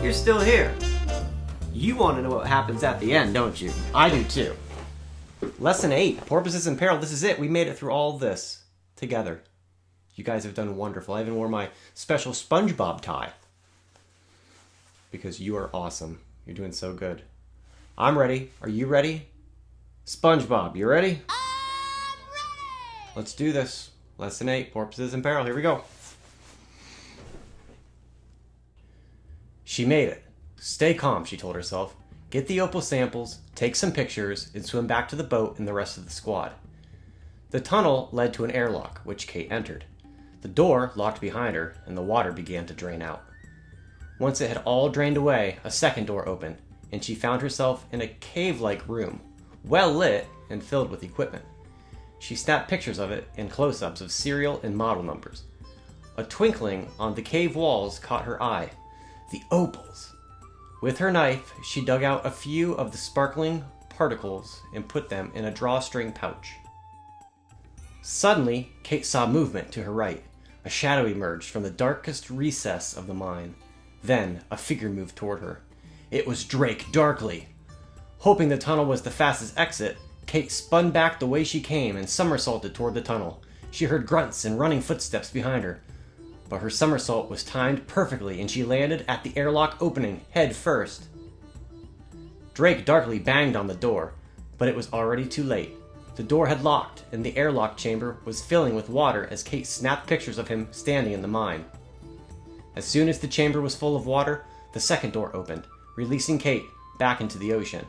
You're still here. You want to know what happens at the end, don't you? I do too. Lesson 8, Porpoises in Peril. This is it. We made it through all this together. You guys have done wonderful. I even wore my special SpongeBob tie. Because you are awesome. You're doing so good. I'm ready. Are you ready? SpongeBob, you ready? I'm ready! Let's do this. Lesson 8, Porpoises in Peril. Here we go. She made it. Stay calm, she told herself. Get the opal samples, take some pictures, and swim back to the boat and the rest of the squad. The tunnel led to an airlock, which Kate entered. The door locked behind her, and the water began to drain out. Once it had all drained away, a second door opened, and she found herself in a cave-like room, well lit and filled with equipment. She snapped pictures of it and close-ups of serial and model numbers. A twinkling on the cave walls caught her eye. The opals! With her knife, she dug out a few of the sparkling particles and put them in a drawstring pouch. Suddenly, Kate saw movement to her right. A shadow emerged from the darkest recess of the mine. Then, a figure moved toward her. It was Drake Darkly. Hoping the tunnel was the fastest exit, Kate spun back the way she came and somersaulted toward the tunnel. She heard grunts and running footsteps behind her. But her somersault was timed perfectly and she landed at the airlock opening, head first. Drake darkly banged on the door, but it was already too late. The door had locked and the airlock chamber was filling with water as Kate snapped pictures of him standing in the mine. As soon as the chamber was full of water, the second door opened, releasing Kate back into the ocean.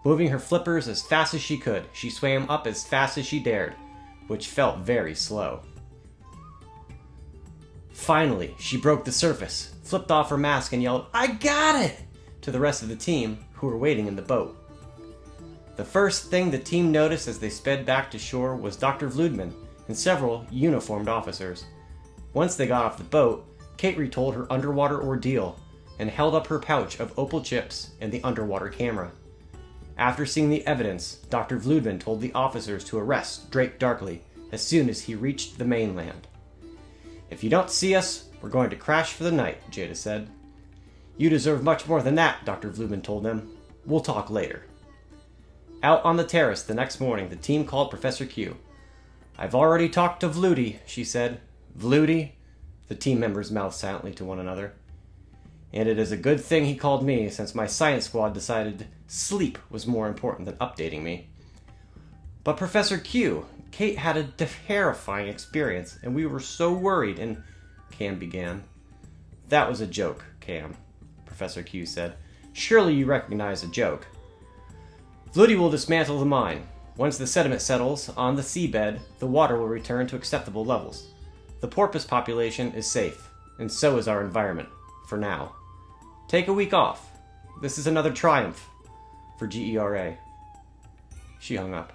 Moving her flippers as fast as she could, she swam up as fast as she dared, which felt very slow. Finally, she broke the surface, flipped off her mask, and yelled, "I got it!" to the rest of the team who were waiting in the boat. The first thing the team noticed as they sped back to shore was Dr. Vloodman and several uniformed officers. Once they got off the boat, Kate retold her underwater ordeal and held up her pouch of opal chips and the underwater camera. After seeing the evidence, Dr. Vloodman told the officers to arrest Drake Darkly as soon as he reached the mainland. "If you don't see us, we're going to crash for the night," Jada said. "You deserve much more than that," Dr. Vloodman told them. "We'll talk later." Out on the terrace the next morning, the team called Professor Q. "I've already talked to Vloody," she said. "Vloody?" The team members mouthed silently to one another. "And it is a good thing he called me, since my science squad decided sleep was more important than updating me." "But Professor Q, Kate had a terrifying experience, and we were so worried, and..." Cam began. "That was a joke, Cam," Professor Q said. "Surely you recognize a joke. Vloody will dismantle the mine. Once the sediment settles on the seabed, the water will return to acceptable levels. The porpoise population is safe, and so is our environment, for now. Take a week off. This is another triumph for GERA." She hung up.